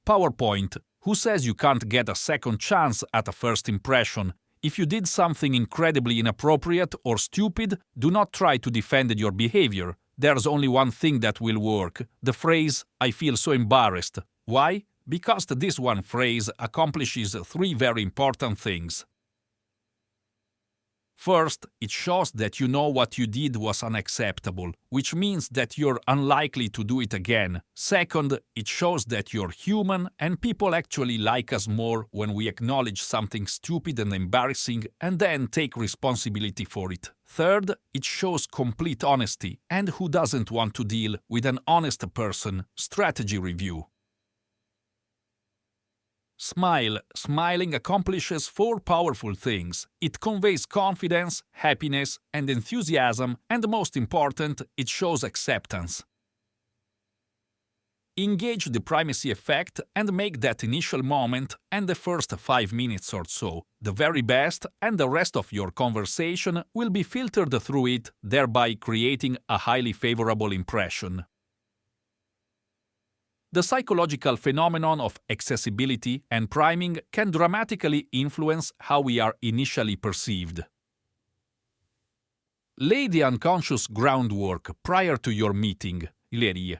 PowerPoint. Who says you can't get a second chance at a first impression? If you did something incredibly inappropriate or stupid, do not try to defend your behavior. There's only one thing that will work: the phrase, "I feel so embarrassed." Why? Because this one phrase accomplishes three very important things. First, it shows that you know what you did was unacceptable, which means that you're unlikely to do it again. Second, it shows that you're human and people actually like us more when we acknowledge something stupid and embarrassing and then take responsibility for it. Third, it shows complete honesty, and who doesn't want to deal with an honest person? Strategy review. Smile. Smiling accomplishes four powerful things. It conveys confidence, happiness, and enthusiasm, and most important, it shows acceptance. Engage the primacy effect and make that initial moment and the first 5 minutes or so the very best, and the rest of your conversation will be filtered through it, thereby creating a highly favorable impression. The psychological phenomenon of accessibility and priming can dramatically influence how we are initially perceived. Lay the unconscious groundwork prior to your meeting. Ileri.